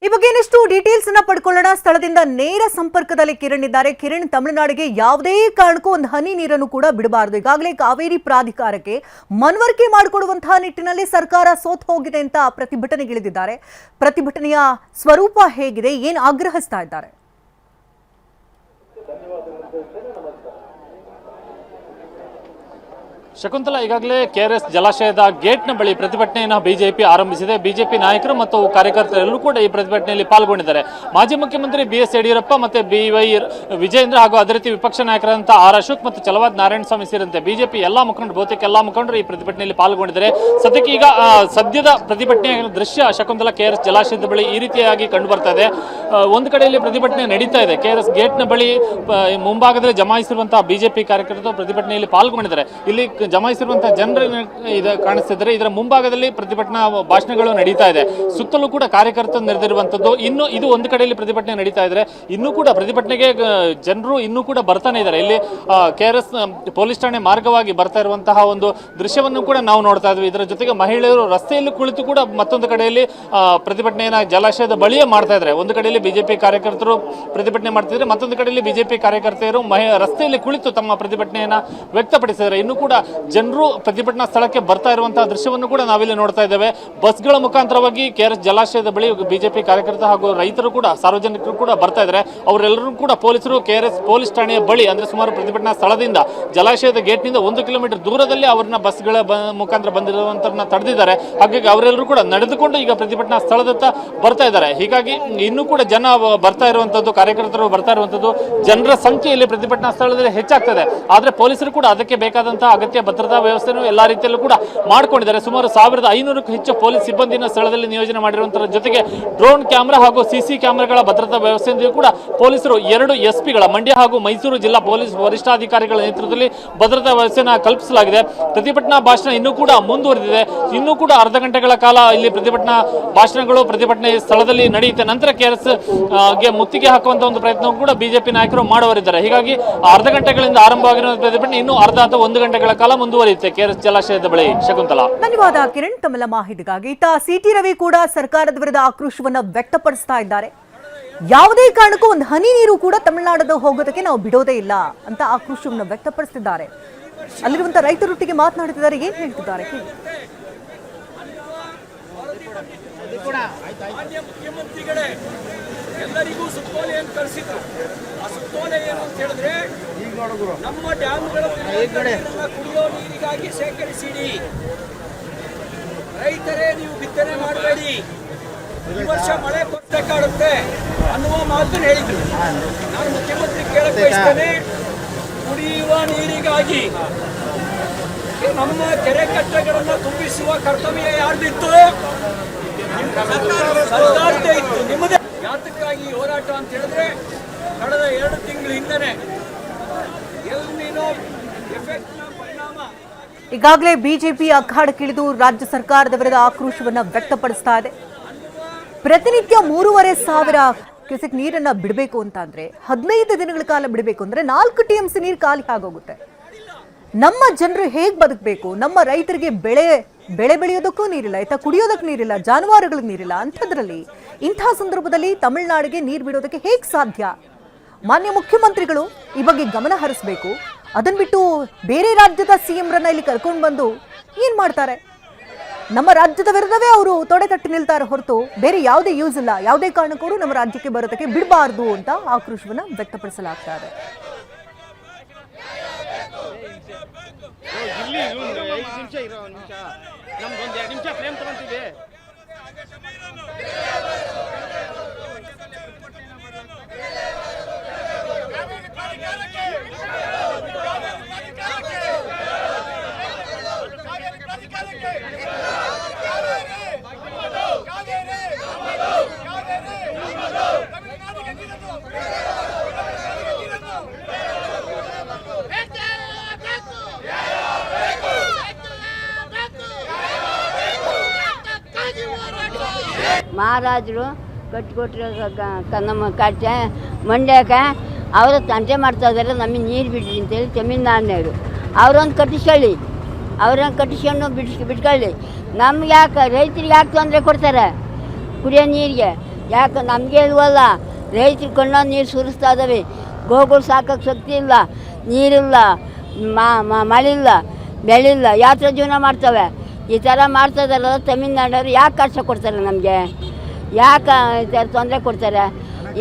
ಈ ಬಗ್ಗೆ ಇನ್ನಷ್ಟು ಡೀಟೇಲ್ಸ್ ಅನ್ನ ಪಡ್ಕೊಳ್ಳೋಣ. ಸ್ಥಳದಿಂದ ನೇರ ಸಂಪರ್ಕದಲ್ಲಿ ಕಿರಣ್ ಇದ್ದಾರೆ. ಕಿರಣ್, ತಮಿಳುನಾಡಿಗೆ ಯಾವುದೇ ಕಾರಣಕ್ಕೂ ಒಂದು ಹನಿ ನೀರನ್ನು ಕೂಡ ಬಿಡಬಾರದು. ಈಗಾಗಲೇ ಕಾವೇರಿ ಪ್ರಾಧಿಕಾರಕ್ಕೆ ಮನವರಿಕೆ ಮಾಡಿಕೊಡುವಂತಹ ನಿಟ್ಟಿನಲ್ಲಿ ಸರ್ಕಾರ ಸೋತು ಹೋಗಿದೆ ಅಂತ ಪ್ರತಿಭಟನೆಗಿಳಿದಿದ್ದಾರೆ. ಪ್ರತಿಭಟನೆಯ ಸ್ವರೂಪ ಹೇಗಿದೆ, ಏನು ಆಗ್ರಹಿಸ್ತಾ ಇದ್ದಾರೆ? ಶಕುಂತಲಾ, ಈಗಾಗಲೇ ಕೆಆರ್ಎಸ್ ಜಲಾಶಯದ ಗೇಟ್ನ ಬಳಿ ಪ್ರತಿಭಟನೆಯನ್ನು ಬಿಜೆಪಿ ಆರಂಭಿಸಿದೆ. ಬಿಜೆಪಿ ನಾಯಕರು ಮತ್ತು ಕಾರ್ಯಕರ್ತರೆಲ್ಲರೂ ಕೂಡ ಈ ಪ್ರತಿಭಟನೆಯಲ್ಲಿ ಪಾಲ್ಗೊಂಡಿದ್ದಾರೆ. ಮಾಜಿ ಮುಖ್ಯಮಂತ್ರಿ ಬಿಎಸ್ ಯಡಿಯೂರಪ್ಪ ಮತ್ತು ಬಿವೈ ವಿಜಯೇಂದ್ರ ಹಾಗೂ ಅದೇ ರೀತಿ ವಿಪಕ್ಷ ನಾಯಕರಾದಂತಹ ಆರ್ ಅಶೋಕ್ ಮತ್ತು ಛಲವಾದಿ ನಾರಾಯಣಸ್ವಾಮಿ ಸೇರಿದಂತೆ ಬಿಜೆಪಿ ಬಹುತೇಕ ಎಲ್ಲಾ ಮುಖಂಡರು ಈ ಪ್ರತಿಭಟನೆಯಲ್ಲಿ ಪಾಲ್ಗೊಂಡಿದ್ದಾರೆ. ಸದ್ಯಕ್ಕೆ ಈಗ ಸದ್ಯದ ಪ್ರತಿಭಟನೆಯ ದೃಶ್ಯ ಶಕುಂತಲಾ ಕೆಆರ್ಎಸ್ ಜಲಾಶಯದ ಬಳಿ ಈ ರೀತಿಯಾಗಿ ಕಂಡು ಬರ್ತಾ ಇದೆ. ಒಂದು ಕಡೆಯಲ್ಲಿ ಪ್ರತಿಭಟನೆ ನಡೀತಾ ಇದೆ. ಕೆಆರ್ಎಸ್ ಗೇಟ್ನ ಬಳಿ ಮುಂಭಾಗದಲ್ಲಿ ಜಮಾಯಿಸಿರುವಂತಹ ಬಿಜೆಪಿ ಕಾರ್ಯಕರ್ತರು ಪ್ರತಿಭಟನೆಯಲ್ಲಿ ಪಾಲ್ಗೊಂಡಿದ್ದಾರೆ. ಇಲ್ಲಿ ಜಮಾಯಿಸಿರುವಂತಹ ಜನರು ಕಾಣಿಸ್ತಿದ್ದಾರೆ. ಇದರ ಮುಂಭಾಗದಲ್ಲಿ ಪ್ರತಿಭಟನಾ ಭಾಷಣಗಳು ನಡೀತಾ ಇದೆ. ಸುತ್ತಲೂ ಕೂಡ ಕಾರ್ಯಕರ್ತರು ನೆರೆದಿರುವಂತದ್ದು. ಇನ್ನು ಇದು ಒಂದು ಕಡೆಯಲ್ಲಿ ಪ್ರತಿಭಟನೆ ನಡೀತಾ ಇದ್ರೆ ಇನ್ನೂ ಕೂಡ ಪ್ರತಿಭಟನೆಗೆ ಜನರು ಇನ್ನೂ ಕೂಡ ಬರ್ತಾನೆ ಇದ್ದಾರೆ. ಇಲ್ಲಿ ಕೆಆರ್ಎಸ್ ಪೊಲೀಸ್ ಠಾಣೆ ಮಾರ್ಗವಾಗಿ ಬರ್ತಾ ಇರುವಂತಹ ಒಂದು ದೃಶ್ಯವನ್ನು ಕೂಡ ನಾವು ನೋಡ್ತಾ ಇದ್ವಿ. ಇದರ ಜೊತೆಗೆ ಮಹಿಳೆಯರು ರಸ್ತೆಯಲ್ಲಿ ಕುಳಿತು ಕೂಡ ಮತ್ತೊಂದು ಕಡೆಯಲ್ಲಿ ಪ್ರತಿಭಟನೆಯನ್ನ ಜಲಾಶಯದ ಬಳಿಯೇ ಮಾಡ್ತಾ ಇದ್ದಾರೆ. ಒಂದು ಕಡೆಯಲ್ಲಿ ಬಿಜೆಪಿ ಕಾರ್ಯಕರ್ತರು ಪ್ರತಿಭಟನೆ ಮಾಡ್ತಿದ್ರೆ, ಮತ್ತೊಂದು ಕಡೆಯಲ್ಲಿ ಬಿಜೆಪಿ ಕಾರ್ಯಕರ್ತೆಯರು ರಸ್ತೆಯಲ್ಲಿ ಕುಳಿತು ತಮ್ಮ ಪ್ರತಿಭಟನೆಯನ್ನ ವ್ಯಕ್ತಪಡಿಸಿದ್ದಾರೆ. ಇನ್ನು ಕೂಡ ಜನರು ಪ್ರತಿಭಟನಾ ಸ್ಥಳಕ್ಕೆ ಬರ್ತಾ ಇರುವಂತಹ ದೃಶ್ಯವನ್ನು ಕೂಡ ನಾವಿಲ್ಲಿ ನೋಡ್ತಾ ಇದ್ದೇವೆ. ಬಸ್ಗಳ ಮುಖಾಂತರವಾಗಿ ಕೆಆರ್ಎಸ್ ಜಲಾಶಯದ ಬಳಿ ಬಿಜೆಪಿ ಕಾರ್ಯಕರ್ತರು ಹಾಗೂ ರೈತರು ಕೂಡ ಸಾರ್ವಜನಿಕರು ಕೂಡ ಬರ್ತಾ ಇದ್ದಾರೆ. ಅವರೆಲ್ಲರೂ ಕೂಡ ಪೊಲೀಸರು ಕೆಆರ್ಎಸ್ ಪೊಲೀಸ್ ಠಾಣೆಯ ಬಳಿ ಅಂದ್ರೆ ಸುಮಾರು ಪ್ರತಿಭಟನಾ ಸ್ಥಳದಿಂದ ಜಲಾಶಯದ ಗೇಟ್ನಿಂದ 1 ಕಿಲೋಮೀಟರ್ ದೂರದಲ್ಲಿ ಅವರನ್ನ ಬಸ್ಗಳ ಮುಖಾಂತರ ಬಂದಿರುವಂತರನ್ನ ತಡೆದಿದ್ದಾರೆ. ಹಾಗಾಗಿ ಅವರೆಲ್ಲರೂ ಕೂಡ ನಡೆದುಕೊಂಡು ಈಗ ಪ್ರತಿಭಟನಾ ಸ್ಥಳದತ್ತ ಬರ್ತಾ ಇದ್ದಾರೆ. ಹೀಗಾಗಿ ಇನ್ನೂ ಕೂಡ ಜನ ಬರ್ತಾ ಇರುವಂತದ್ದು, ಕಾರ್ಯಕರ್ತರು ಬರ್ತಾ ಇರುವಂತದ್ದು, ಜನರ ಸಂಖ್ಯೆಯಲ್ಲಿ ಪ್ರತಿಭಟನಾ ಸ್ಥಳದಲ್ಲಿ ಹೆಚ್ಚಾಗ್ತದೆ. ಆದ್ರೆ ಪೊಲೀಸರು ಕೂಡ ಅದಕ್ಕೆ ಬೇಕಾದಂತಹ ಅಗತ್ಯ ಭದ್ರತಾ ವ್ಯವಸ್ಥೆಯನ್ನು ಎಲ್ಲಾ ರೀತಿಯಲ್ಲೂ ಕೂಡ ಮಾಡಿಕೊಂಡಿದ್ದಾರೆ. ಸುಮಾರು 1500ಕ್ಕೂ ಹೆಚ್ಚು ಪೊಲೀಸ್ ಸಿಬ್ಬಂದಿನ ಸ್ಥಳದಲ್ಲಿ ನಿಯೋಜನೆ ಮಾಡಿರುವಂತರ ಜೊತೆಗೆ ಡ್ರೋನ್ ಕ್ಯಾಮೆರಾ ಹಾಗೂ ಸಿಸಿ ಕ್ಯಾಮೆರಾಗಳ ಭದ್ರತಾ ವ್ಯವಸ್ಥೆಯಿಂದ ಕೂಡ ಪೊಲೀಸರು 2 ಎಸ್ಪಿಗಳ ಮಂಡ್ಯ ಹಾಗೂ ಮೈಸೂರು ಜಿಲ್ಲಾ ಪೊಲೀಸ್ ವರಿಷ್ಠಾಧಿಕಾರಿಗಳ ನೇತೃತ್ವದಲ್ಲಿ ಭದ್ರತಾ ವ್ಯವಸ್ಥೆಯನ್ನು ಕಲ್ಪಿಸಲಾಗಿದೆ. ಪ್ರತಿಭಟನಾ ಭಾಷಣ ಇನ್ನೂ ಕೂಡ ಮುಂದುವರೆದಿದೆ. ಇನ್ನೂ ಕೂಡ ಅರ್ಧ ಗಂಟೆಗಳ ಕಾಲ ಇಲ್ಲಿ ಪ್ರತಿಭಟನಾ ಭಾಷಣಗಳು ಪ್ರತಿಭಟನೆ ಸ್ಥಳದಲ್ಲಿ ನಡೆಯುತ್ತೆ. ನಂತರ ಕೆಆರ್ಎಸ್ ಗೆ ಮುತ್ತಿಗೆ ಹಾಕುವಂತ ಒಂದು ಪ್ರಯತ್ನ ಕೂಡ ಬಿಜೆಪಿ ನಾಯಕರು ಮಾಡುವರಿದ್ದಾರೆ. ಹೀಗಾಗಿ ಅರ್ಧ ಗಂಟೆಗಳಿಂದ ಆರಂಭವಾಗಿರುವ ಪ್ರತಿಭಟನೆ ಇನ್ನೂ ಅರ್ಧ ಅಥವಾ 1 ಗಂಟೆಗಳ ಕಾಲ ಮುಂದುವರಿಯುತ್ತೆ ಕೆಆರ್ಎಸ್ ಜಲಾಶಯದ ಬಳಿ. ಶಕುಂತಲಾ, ಧನ್ಯವಾದ ಕಿರಣ್ ತಮ್ಮೆಲ್ಲ ಮಾಹಿತಿಗಾಗಿ. ಸಿಟಿ ರವಿ ಕೂಡ ಸರ್ಕಾರದ ವಿರುದ್ಧ ಆಕ್ರೋಶವನ್ನ ವ್ಯಕ್ತಪಡಿಸ್ತಾ ಇದ್ದಾರೆ. ಯಾವುದೇ ಕಾರಣಕ್ಕೂ ಒಂದು ಹನಿ ನೀರು ಕೂಡ ತಮಿಳುನಾಡದ ಹೋಗೋದಕ್ಕೆ ನಾವು ಬಿಡೋದೇ ಇಲ್ಲ ಅಂತ ಆಕ್ರೋಶವನ್ನು ವ್ಯಕ್ತಪಡಿಸಿದ್ದಾರೆ. ಅಲ್ಲಿರುವಂತಹ ರೈತರೊಟ್ಟಿಗೆ ಮಾತನಾಡುತ್ತಿದ್ದಾರೆ. ಏನ್ ಹೇಳ್ತಿದ್ದಾರೆ ಎಲ್ಲರಿಗೂ ಸುತ್ತೋಲೆಯನ್ನು ಕಳಿಸಿದ್ರು. ಆ ಸುತ್ತೋಲೆ ಏನು ಅಂತ ಹೇಳಿದ್ರೆ, ನಮ್ಮ ಡ್ಯಾಮ್ಗಳ ಕುಡಿಯೋ ನೀರಿಗಾಗಿ ಸೇಕರಿಸಿಡಿ, ರೈತರೇ ನೀವು ಬಿತ್ತನೆ ಮಾಡಬೇಡಿ, ಈ ವರ್ಷ ಮಳೆ ಕೊರತೆ ಅನ್ನುವ ಮಾತನ್ನು ಹೇಳಿದ್ರು. ನಾನು ಮುಖ್ಯಮಂತ್ರಿ ಕೇಳಕ್ ಬಯಸ್ತೇನೆ, ಕುಡಿಯುವ ನೀರಿಗಾಗಿ ನಮ್ಮ ಕೆರೆ ಕಟ್ಟೆಗಳನ್ನು ತುಂಬಿಸುವ ಕರ್ತವ್ಯ ಯಾರ್ದಿತ್ತು? ಸರ್ಕಾರದೇ ಇತ್ತು, ನಿಮ್ಮದೇ. ಯಾತಕ್ಕಾಗಿ ಹೋರಾಟ ಅಂತ ಹೇಳಿದ್ರೆ, ಕಳೆದ 2 ತಿಂಗಳ ಹಿಂದೆನೆ ಎಲ್ ನಿನೋ ಎಫೆಕ್ಟ್ನ ಪರಿಣಾಮ. ಈಗಾಗಲೇ ಬಿಜೆಪಿ ಅಖಾಡಕ್ಕಿಳಿದು ರಾಜ್ಯ ಸರ್ಕಾರದ ವಿರುದ್ಧ ಆಕ್ರೋಶವನ್ನ ವ್ಯಕ್ತಪಡಿಸ್ತಾ ಇದೆ. ಪ್ರತಿನಿತ್ಯ 3,500 ಕ್ಯೂಸೆಕ್ ನೀರನ್ನ ಬಿಡಬೇಕು ಅಂತ ಅಂದ್ರೆ 15 ದಿನಗಳ ಕಾಲ ಬಿಡಬೇಕು ಅಂದ್ರೆ 4 TMC ನೀರು ಖಾಲಿ ಆಗೋಗುತ್ತೆ. ನಮ್ಮ ಜನರು ಹೇಗ್ ಬದುಕಬೇಕು? ನಮ್ಮ ರೈತರಿಗೆ ಬೆಳೆ ಬೆಳೆಯೋದಕ್ಕೂ ನೀರಿಲ್ಲ, ಕುಡಿಯೋದಕ್ಕೆ ನೀರಿಲ್ಲ, ಜಾನುವಾರುಗಳಿಗೆ ನೀರಿಲ್ಲ. ಅಂಥದ್ರಲ್ಲಿ ಇಂಥ ಸಂದರ್ಭದಲ್ಲಿ ತಮಿಳುನಾಡಿಗೆ ನೀರು ಬಿಡೋದಕ್ಕೆ ಹೇಗೆ ಸಾಧ್ಯ? ಮಾನ್ಯ ಮುಖ್ಯಮಂತ್ರಿಗಳು ಈ ಬಗ್ಗೆ ಗಮನ ಹರಿಸಬೇಕು. ಅದನ್ನ ಬಿಟ್ಟು ಬೇರೆ ರಾಜ್ಯದ ಸಿಎಂರನ್ನ ಇಲ್ಲಿ ಕರ್ಕೊಂಡು ಬಂದು ಏನ್ ಮಾಡ್ತಾರೆ? ನಮ್ಮ ರಾಜ್ಯದ ವಿರುದ್ಧವೇ ಅವರು ತೊಡೆ ತಟ್ಟಿ ನಿಲ್ತಾರೆ ಹೊರತು ಬೇರೆ ಯಾವುದೇ ಯೂಸ್ ಇಲ್ಲ. ಯಾವುದೇ ಕಾರಣಕ್ಕೂ ನಮ್ಮ ರಾಜ್ಯಕ್ಕೆ ಬರೋದಕ್ಕೆ ಬಿಡಬಾರ್ದು ಅಂತ ಆಕ್ರೋಶವನ್ನ ವ್ಯಕ್ತಪಡಿಸಲಾಗ್ತಾ ಇದೆ. ಮಹಾರಾಜರು ಕಟ್ಟಿಕೊಟ್ಟಿರೋ ನಮ್ಮ ಕಟ್ಟೆ ಮಂಡ್ಯಕ್ಕೆ ಅವರು ತಂಟೆ ಮಾಡ್ತಾ ಇದ್ದಾರೆ. ನಮಗೆ ನೀರು ಬಿಡ್ರಿ ಅಂತೇಳಿ ತಮಿಳ್ನಾಡಿನವರು ಅವ್ರೊಂದು ಕಟ್ಟಿಸ್ಕೊಳ್ಳಿ, ಅವ್ರನ್ನ ಕಟ್ಟಿಸ್ಕೊಂಡು ಬಿಟ್ಕೊಳ್ಳಿ. ನಮ್ಗೆ ಯಾಕೆ ರೈತರಿಗೆ ಯಾಕೆ ತೊಂದರೆ ಕೊಡ್ತಾರೆ? ಕುಡಿಯೋ ನೀರಿಗೆ ಯಾಕೆ ನಮಗೆ ಇಲ್ವಲ್ಲ, ರೈತರು ಕಣ್ಣ ನೀರು ಸುರಿಸ್ತಾ ಇದ್ದಾವೆ. ಗೋಗಳು ಸಾಕೋಕ್ಕೆ ಶಕ್ತಿ ಇಲ್ಲ, ನೀರಿಲ್ಲ, ಮಳೆ ಇಲ್ಲ, ಬೆಳೆ ಇಲ್ಲ, ಯಾತ್ರ ಜೀವನ ಮಾಡ್ತವೆ. ಈ ಥರ ಮಾಡ್ತಾ ಇದ್ದಾರಲ್ಲ ತಮಿಳ್ನಾಡವ್ರು. ಯಾಕೆ ಕಷ್ಟ ಕೊಡ್ತಾರೆ ನಮಗೆ? ಯಾಕೆ ಈ ಥರ ತೊಂದರೆ ಕೊಡ್ತಾರೆ?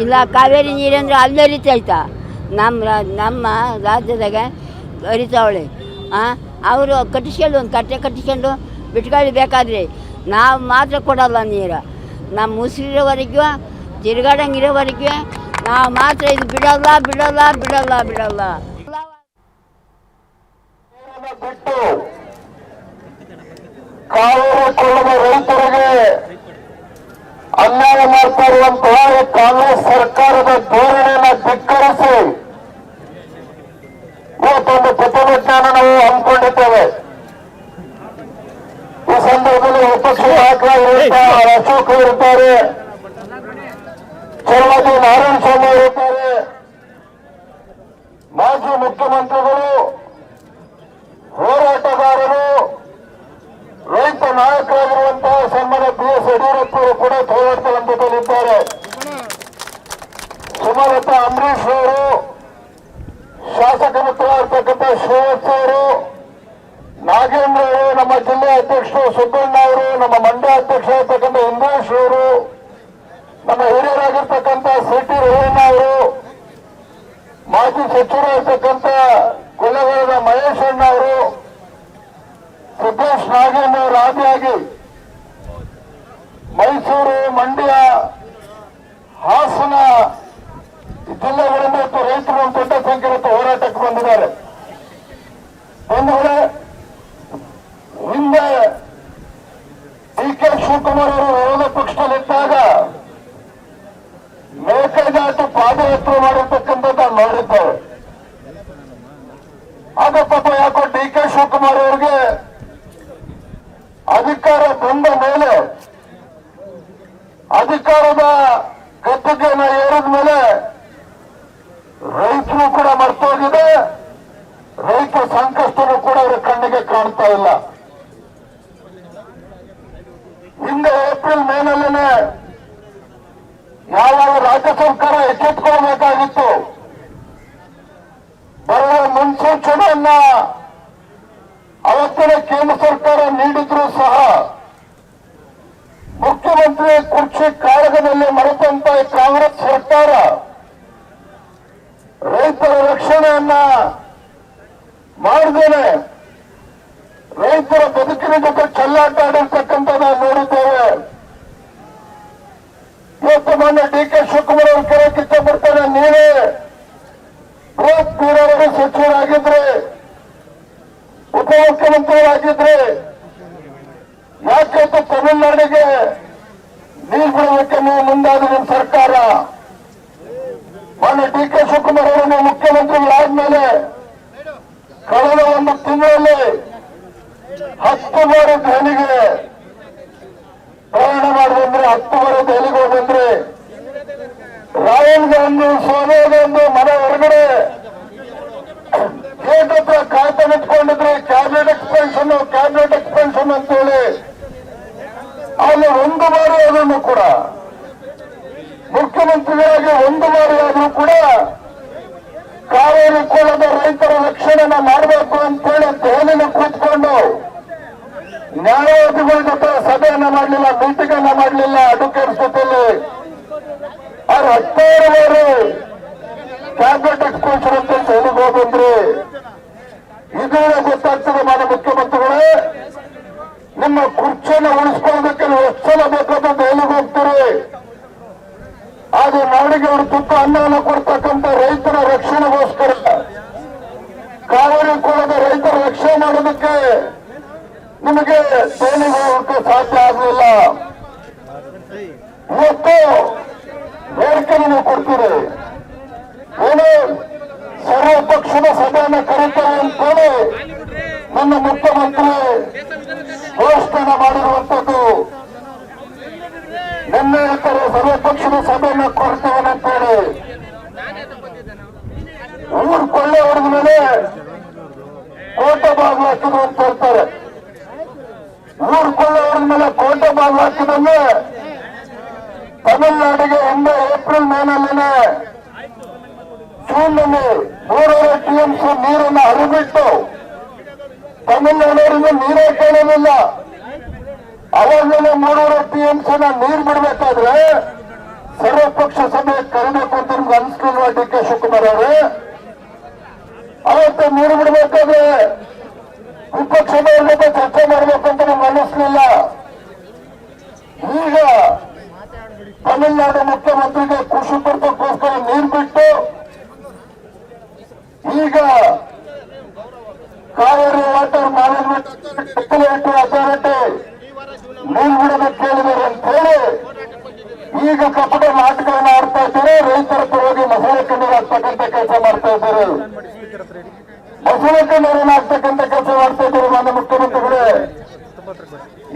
ಇಲ್ಲ ಕಾವೇರಿ ನೀರಂದ್ರೆ ಅಲ್ಲೇ ಹರಿತೈತಾ? ನಮ್ಮ ರಾಜ್ಯದಾಗ ಹರಿತಾವಳೆ. ಅವರು ಕಟ್ಟಿಸ್ಕೊಂಡು ಒಂದು ಕಟ್ಟೆ ಕಟ್ಟಿಸ್ಕೊಂಡು ಬಿಟ್ಕೊಳ್ಳಿ ಬೇಕಾದ್ರೆ. ನಾವು ಮಾತ್ರ ಕೊಡಲ್ಲ ನೀರು. ನಮ್ಮ ಉಸಿರಿರೋವರೆಗೂ ತಿರುಗಾಡಂಗಿರೋವರೆಗೂ ನಾವು ಮಾತ್ರ ಇದು ಬಿಡಲ್ಲ ಬಿಡಲ್ಲ ಬಿಡಲ್ಲ ಬಿಡಲ್ಲ. ಬಿಟ್ಟು ಕಾವೇರಿ ಕೊಳ್ಳದ ರೈತರಿಗೆ ಅನ್ಯಾಯ ಮಾಡ್ತಾ ಇರುವಂತಹ ಕಾಂಗ್ರೆಸ್ ಸರ್ಕಾರದ ಧೋರಣೆಯನ್ನು ಧಿಕ್ಕರಿಸಿ ಇವತ್ತೊಂದು ಪ್ರತಿಭಟನೆಯನ್ನು ನಾವು ಹಮ್ಮಿಕೊಂಡಿದ್ದೇವೆ. ಈ ಸಂದರ್ಭದಲ್ಲಿ ವಿಪಕ್ಷ ನಾಯಕರಾಗಿರುವಂತಹ ಅಶೋಕ್ ಇರುತ್ತಾರೆ, ಚಲವಾದಿ ನಾರಾಯಣ ಸ್ವಾಮಿ ಇರುತ್ತಾರೆ, ಮಾಜಿ ಮುಖ್ಯಮಂತ್ರಿಗಳು, ಹೋರಾಟಗಾರರು, ರೈತ ನಾಯಕರಾಗಿರುವಂತಹ ಸನ್ಮಾನ್ಯ BS ಯಡಿಯೂರಪ್ಪರು ಕೂಡ ಹೋರಾಟದ ಜೊತೆಯಲ್ಲಿದ್ದಾರೆ. ಸುಮಲತಾ ಅಂಬರೀಶ್ ಅವರು, ಶಾಸಕ ಮಿತ್ರರಾಗಿರ್ತಕ್ಕಂಥ ಶ್ರೀವತ್ಸ ಅವರು, ನಾಗೇಂದ್ರ ಅವರು, ನಮ್ಮ ಜಿಲ್ಲೆಯ ಅಧ್ಯಕ್ಷರು ಸುಬ್ಬಣ್ಣ ಅವರು, ನಮ್ಮ ಮಂಡ್ಯ ಅಧ್ಯಕ್ಷರಾಗಿರ್ತಕ್ಕಂಥ ಇಂದ್ರೇಶ್ ಅವರು, ನಮ್ಮ ಹಿರಿಯರಾಗಿರ್ತಕ್ಕಂಥ CT ರೇವಣ್ಣ ಅವರು, ಮಾಜಿ ಸಚಿವರಾಗಿರ್ತಕ್ಕಂಥ ಕೊಲೆಗಾರದ ಮಹೇಶ್ ಅಣ್ಣ ಅವರು, ಸಿದ್ದೇಶ್ ನಾಗೇಂದ್ರ ಅವರು ಆದಿಯಾಗಿ ಮೈಸೂರು, ಮಂಡ್ಯ, ಹಾಸನ ಜಿಲ್ಲೆಗಳಿಂದ ಇವತ್ತು ರೈತರು ಒಂದು ದೊಡ್ಡ ಸಂಖ್ಯೆಯಲ್ಲಿ ಹೋರಾಟಕ್ಕೆ ಬಂದಿದ್ದಾರೆ. ಬಂಧುಗಳೇ, ಹಿಂದೆ DK ಶಿವಕುಮಾರ್ ಅವರು ವಿರೋಧ ಪಕ್ಷದಲ್ಲಿದ್ದಾಗ ಮೇಕೆದಾಟು ಪಾದಯಾತ್ರೆ ಮಾಡಿರ್ತಕ್ಕಂಥದ್ದು ನೋಡಿದ್ದೇವೆ. ಆಗ ಪಾಪ ಯಾಕೋ DK ಶಿವಕುಮಾರ್ ಅವರಿಗೆ ಅಧಿಕಾರ ಬಂದ ಮೇಲೆ, ಅಧಿಕಾರದ ಗದ್ದುಗೆಯನ್ನು ಏರಿದ ಮೇಲೆ ರೈತರು ಕೂಡ ಮರ್ತೋಗಿದೆ, ರೈತರ ಸಂಕಷ್ಟನೂ ಕೂಡ ಅವರ ಕಣ್ಣಿಗೆ ಕಾಣ್ತಾ ಇಲ್ಲ. ಹಿಂದೆ ಏಪ್ರಿಲ್ ಮೇನಲ್ಲೇನೆ ಯಾವಾಗ ರಾಜ್ಯ ಸರ್ಕಾರ ಎಚ್ಚೆತ್ತುಕೊಳ್ಬೇಕಾಗಿತ್ತು, ಬರುವ ಮುನ್ಸೂಚನೆಯನ್ನ ಅವತ್ತಿನ ಕೇಂದ್ರ ಸರ್ಕಾರ ನೀಡಿದ್ರೂ ಸಹ ಮುಖ್ಯಮಂತ್ರಿ ಕುರ್ಚಿ ಕಾಳಗದಲ್ಲಿ ಮರೆತಂತ ಕಾಂಗ್ರೆಸ್ ಸರ್ಕಾರ ರೈತರ ರಕ್ಷಣೆಯನ್ನ ಮಾಡದೇನೆ ರೈತರ ಬದುಕಿನ ಜೊತೆ ಚೆಲ್ಲಾಟ ಆಡಿರ್ತಕ್ಕಂಥದ್ದು ನೋಡಿದ್ದೇವೆ. ಇವತ್ತು ಮೊನ್ನೆ DK ಶಿವಕುಮಾರ್ ಅವರು ಕೇಳಕ್ಕೆ ಇಷ್ಟಪಡ್ತಾರೆ, ನೀವೇ ಬೃಹತ್ ನೀರಾವರಿ ಸಚಿವರಾಗಿದ್ರೆ, ಉಪಮುಖ್ಯಮಂತ್ರಿಗಳಾಗಿದ್ರೆ ಯಾಕೆ ತಮಿಳುನಾಡಿಗೆ ನೀರು ಬಿಡೋದಕ್ಕೆ ನೀವು ಮುಂದಾದ ನಿಮ್ಮ ಸರ್ಕಾರ? ಮೊನ್ನೆ DK ಶಿವಕುಮಾರ್ ಅವರು ಮುಖ್ಯಮಂತ್ರಿಗಳಾದ್ಮೇಲೆ ಕಳೆದ ಒಂದು ತಿಂಗಳಲ್ಲಿ 10 ಬಾರಿ ದೆಹಲಿಗೆ ಪ್ರಯಾಣ ಮಾಡಿದ್ರೆ, 10 ಬಾರಿ ದೆಹಲಿಗೆ ಹೋದಂದ್ರೆ, ರಾಹುಲ್ ಗಾಂಧಿ, ಸೋನಿಯಾ ಗಾಂಧಿ ಮನೆ ಹೊರಗಡೆ ಗೇಟ್ ಹತ್ರ ಕಾಯ್ತಾ ನಿಂತ್ಕೊಂಡಿದ್ರೆ ಕ್ಯಾಬಿನೆಟ್ ಎಕ್ಸ್ಪೆನ್ಷನ್ ಅಂತೇಳಿ ಅಲ್ಲಿ 1 ಬಾರಿ ಅದನ್ನು ಕೂಡ ಮುಖ್ಯಮಂತ್ರಿಗಳಾಗಿ 1 ಬಾರಿ ಆದ್ರೂ ಕೂಡ ಕಾವೇರಿ ಕೊಳ್ಳದ ರೈತರ ರಕ್ಷಣೆನ ಮಾಡಬೇಕು ಅಂತೇಳಿ ದೆಹಲಿನ ಕೂತ್ಕೊಂಡು ನ್ಯಾಯವಾದಿಗಳ ಜೊತೆ ಸಭೆಯನ್ನ ಮಾಡಲಿಲ್ಲ, ಮೀಟಿಂಗ್ ಅನ್ನ ಮಾಡಲಿಲ್ಲ ಅಡ್ವೊಕೇಟ್ಸ್ ಜೊತೆಯಲ್ಲಿ. ಅವ್ರು 16 ಬಾರಿ ಕ್ಯಾಬಿನೆಟ್ ಎಕ್ಸ್ಪೆನ್ಷನ್ ಅಂತ ದೆಹಲಿಗೆ ಹೋಗಂದ್ರೆ ಇದನ್ನ ಗೊತ್ತಾಗ್ತದೆ. ಮಾನ್ಯ ಮುಖ್ಯಮಂತ್ರಿಗಳೇ, ನಿಮ್ಮ ಕುರ್ಚಿಯನ್ನು ಉಳಿಸ್ಕೊಳ್ಳೋದಕ್ಕೆ ನೀವು ಎಷ್ಟು ಸಲ ಬೇಕಾದ್ರೂ ದೆಹಲಿಗೆ ಹೋಗ್ತೀರಿ. ಅದು ನಾಡಿಗೆ ಅವರು ತುತ್ತ ಅನ್ನವನ್ನು ಕೊಡ್ತಕ್ಕಂಥ ರೈತರ ರಕ್ಷಣೆಗೋಸ್ಕರ, ಕಾವೇರಿ ಕೊಳ್ಳದ ರೈತರ ರಕ್ಷಣೆ ಮಾಡೋದಕ್ಕೆ ನಿಮಗೆ ದೆಹಲಿಗೆ ಹೋಗಕ್ಕೆ ಸಾಧ್ಯ ಆಗಲಿಲ್ಲ. ಇವತ್ತು ಬೇಡಿಕೆ ನೀವು ಕೊಡ್ತೀರಿ, ಏನು ಸರ್ವ ಪಕ್ಷದ ಸಭೆಯನ್ನು ಕರೀತಾರೆ ಅಂತೇಳಿ ನನ್ನ ಮುಖ್ಯಮಂತ್ರಿ ಘೋಷಣೆ ಮಾಡಿರುವಂತದ್ದು. ನಿನ್ನೆ ಹೇಳ್ತಾರೆ ಸರ್ವಪಕ್ಷದ ಸಭೆಯನ್ನ ಕೊಡ್ತೇವೆ ಅಂತೇಳಿ. ಊರು ಕೊಳ್ಳೆ ಹೊಡೆದ ಮೇಲೆ ಕೋಟೆ ಬಾಗಿಲು ಹಾಕಿದ್ರು ಅಂತ ಹೇಳ್ತಾರೆ. ಊರು ಕೊಳ್ಳೆ ಹೊಡೆದ ಮೇಲೆ ಕೋಟೆ ಬಾಗಿಲು ಹಾಕಿದಂಗೆ ತಮಿಳುನಾಡು ತಮಿಳುನಾಡಿಗೆ ಹಿಂದೆ ಏಪ್ರಿಲ್ ಮೇನಲ್ಲಿನೇ ಜೂನ್ನಲ್ಲಿ 300 TMC ನೀರನ್ನು ಹರಿಬಿಟ್ಟು ತಮಿಳುನಾಡಿಗೆ ನೀರೇ ಕೇಳಲಿಲ್ಲ. ಅವಾಗಲೇ 300 TMC ನೀರು ಬಿಡಬೇಕಾದ್ರೆ ಸರ್ವಪಕ್ಷ ಸಭೆ ಕರೆಯಬೇಕು ಅಂತ ನಿಮ್ಗೆ ಅನಿಸ್ಲಿಲ್ವಾ DK ಶಿವಕುಮಾರ್ ಅವರೇ? ಅವತ್ತು ನೀರು ಬಿಡಬೇಕಾದ್ರೆ ವಿಪಕ್ಷದ ಜೊತೆ ಚರ್ಚೆ ಮಾಡಬೇಕಂತ ನಿಮ್ಗೆ ಅನ್ನಿಸ್ಲಿಲ್ಲ. ಈಗ ತಮಿಳುನಾಡು ಮುಖ್ಯಮಂತ್ರಿಗೆ ಖುಷಿ ಪಡ್ತಕ್ಕೋಸ್ಕರ ನೀರು ಬಿಟ್ಟು ಈಗ ಕಾವೇರಿ ವಾಟರ್ ಮ್ಯಾನೇಜ್ಮೆಂಟ್ ಅಥಾರಿಟಿ ನೀರು ಬಿಡೋದಕ್ಕೆ ಕೇಳಿದ್ದಾರೆ ಅಂತ ಹೇಳಿ ಈಗ ಕಪಟ ನಾಟಕಗಳನ್ನ ಆಡ್ತಾ ಇದ್ದಾರೆ. ರೈತರ ಪರವಾಗಿ ಮಸಾಲೆ ಕಣ್ಣೀರು ಹಾಕ್ತಕ್ಕಂಥ ಕೆಲಸ ಮಾಡ್ತಾ ಇದ್ದಾರೆ. ಮಸಾಲೆ ಕಣ್ಣೀರನ್ನು ಹಾಕ್ತಕ್ಕಂಥ ಕೆಲಸ ಮಾಡ್ತಾ ಇದ್ದಾರೆ ಮಾನ್ಯ ಮುಖ್ಯಮಂತ್ರಿಗಳೇ.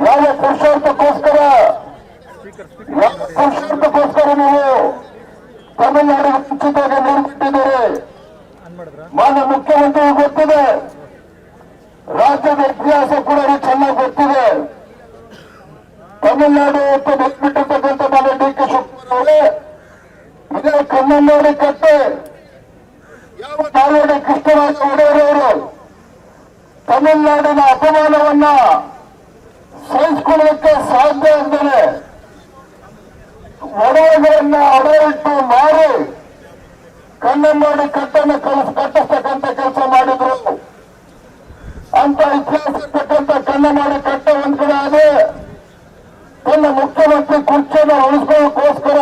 ಯಾವ ಪುರುಷಾರ್ಥಕ್ಕೋಸ್ಕರ ನೀವು ತಮಿಳುನಾಡಿಗೆ ಮುಂಚಿತವಾಗಿ ನೀರು ಬಿಟ್ಟಿದ್ದಾರೆ? ಮಾನ್ಯ ಮುಖ್ಯಮಂತ್ರಿ ಗೊತ್ತಿದೆ, ರಾಜ್ಯದ ಇತಿಹಾಸ ಕೂಡ ಚೆನ್ನಾಗಿ ಗೊತ್ತಿದೆ. ತಮಿಳುನಾಡು ಮತ್ತು ಬಿಟ್ಟಿರ್ತಕ್ಕಂಥ ಮಾನ್ಯ DK ಶಿವಕುಮಾರ್ ಅವರೇ, ಇದೇ ಕನ್ನಂಬಾಡಿ ಕಟ್ಟೆ ಯಾವ ನಾಲ್ವಡಿ ಕೃಷ್ಣರಾಜ ಒಡೆಯರವರು ತಮಿಳುನಾಡಿನ ಅಪಮಾನವನ್ನ ಸಹಿಸಿಕೊಳ್ಳಲಿಕ್ಕೆ ಸಾಧ್ಯ ಅಂದರೆ ಒಡವೆಗಳನ್ನ ಅಡವಿಟ್ಟು ಮಾರಿ ಕನ್ನಂಬಾಡಿ ಕಟ್ಟನ್ನು ಕಟ್ಟಿಸ್ತಕ್ಕಂಥ ಕೆಲಸ ಮಾಡಿದ್ರು. ಅಂತ ಇತಿಹಾಸ ಇರ್ತಕ್ಕಂಥ ಕನ್ನಂಬಾಡಿ ಕಟ್ಟೆ ಒಂದ್ ಕಡೆ ಅದೇ ತನ್ನ ಮುಖ್ಯಮಂತ್ರಿ ಕುರ್ಚಿಯನ್ನು ಉಳಿಸ್ಕೊಳ್ಳೋಕ್ಕೋಸ್ಕರ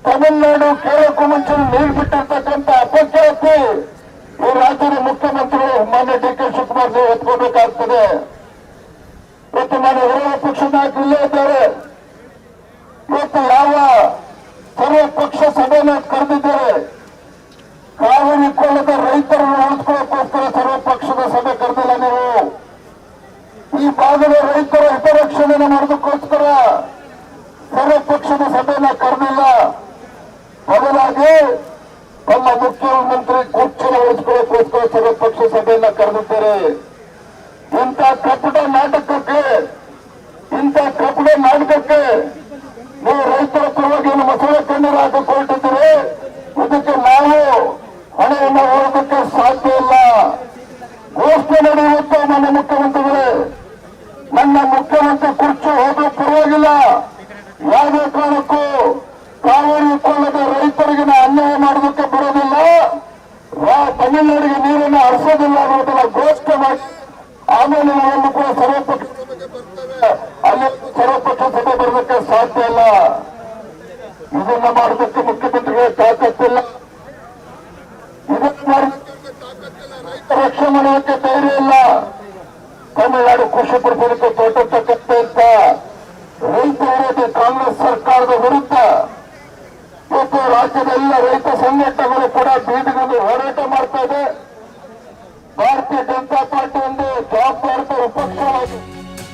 ತಮಿಳುನಾಡು ಕೇಳಕ್ಕೂ ಮುಂಚೆ ನೀರು ಬಿಟ್ಟಿರ್ತಕ್ಕಂಥ ಅಪಖ್ಯಾತಿ ಈ ರಾಜ್ಯದ ಮುಖ್ಯಮಂತ್ರಿಗಳು ಮಾನ್ಯ DK ಶಿವಕುಮಾರ್ ನೀವು ಎತ್ಕೋಬೇಕಾಗ್ತದೆ. ಇವತ್ತು ಮಾನ್ಯ ವಿರೋಧ ಪಕ್ಷದ ನಾಯಕರು ಇಲ್ಲೇ ಇದ್ದಾರೆ. ಇವತ್ತು ಯಾವ ಸರ್ವ ಪಕ್ಷ ಸಭೆಯನ್ನು ಕರೆದಿದ್ದಾರೆ? ಕಾವೇರಿ ಕೊಳ್ಳದ ರೈತರನ್ನು ಉಳಿಸ್ಕೊಳ್ಳೋಕ್ಕೋಸ್ಕರ ಸರ್ವ ಪಕ್ಷದ ಸಭೆ ಕರೆದಿಲ್ಲ ನೀವು. ಈ ಭಾಗದ ರೈತರ ಹಿತರಕ್ಷಣೆಯನ್ನು ಮಾಡೋದಕ್ಕೋಸ್ಕರ ಸರ್ವ ಪಕ್ಷದ ಸಭೆಯನ್ನ ಕರೆದಿಲ್ಲ. ಬದಲಾಗಿ ತಮ್ಮ ಮುಖ್ಯಮಂತ್ರಿ ಕುರ್ಚಿನ ಉಳಿಸ್ಕೊಳ್ಳೋಕ್ಕೋಸ್ಕರ ಸರ್ವ ಪಕ್ಷ ಸಭೆಯನ್ನ ಕರೆದಿದ್ದಾರೆ. ಇಂಥ ಕಪಟ ನಾಟಕಕ್ಕೆ ನೀವು ರೈತರ ಪರವಾಗಿ ಮಸೂದೆ ಕಣ್ಣೀರು ಹಾಕಿ ಹೊರಟಿದ್ದೀರಿ. ಇದಕ್ಕೆ ನಾವು ಹಣೆಯನ್ನು ಹೊರದಕ್ಕೆ ಸಾಧ್ಯ ಇಲ್ಲ. ಘೋಷಣೆ ನಡೆಯುತ್ತೆ ನನ್ನ ಮುಖ್ಯಮಂತ್ರಿಗಳೇ. ನನ್ನ ಮುಖ್ಯಮಂತ್ರಿ ಕುರ್ಚಿ ಹೋದ್ರೂ ಪರವಾಗಿಲ್ಲ, ಯಾವುದೇ ಕಾರಣಕ್ಕೂ ಕಾವೇರಿ ಕೊಳ್ಳದ ರೈತರಿಗೆ ಅನ್ಯಾಯ ಮಾಡೋದಕ್ಕೆ ಬರೋದಿಲ್ಲ, ತಮಿಳುನಾಡಿಗೆ ನೀರನ್ನು ಹರಿಸೋದಿಲ್ಲ ಅನ್ನೋದನ್ನ ಘೋಷಣೆ ಮಾಡಿ ಆಮೇಲೆ ನಾವೆಲ್ಲೂ ಕೂಡ ಸರ್ವಪಕ್ಷ ಬರ್ತೇವೆ. ಅಲ್ಲಿ ಸರ್ವಪಕ್ಷ ಸಭೆ ಬರೋದಕ್ಕೆ ಸಾಧ್ಯ ಇಲ್ಲ. ಇದನ್ನ ಮಾಡೋದಕ್ಕೆ ಮುಖ್ಯಮಂತ್ರಿಗಳ ತಾಕತ್ತಿಲ್ಲ. ಇದನ್ನ ಮಾಡೋದಕ್ಕೆ ತಾಕತ್ತಿಲ್ಲ. ರೈತರ ರಕ್ಷಣೆ ಮಾಡೋದಕ್ಕೆ ಧೈರ್ಯ ಇಲ್ಲ. ತಮಿಳುನಾಡು ಖುಷಿ ಪಡಿಸೋದಕ್ಕೆ ತೋಟತಕ್ಕಂತ ರೈತ ವಿರೋಧಿ ಕಾಂಗ್ರೆಸ್ ಸರ್ಕಾರದ ವಿರುದ್ಧ ಇವತ್ತು ರಾಜ್ಯದ ಎಲ್ಲ ರೈತ ಸಂಘಟನೆಗಳು ಕೂಡ ಬೀದಿ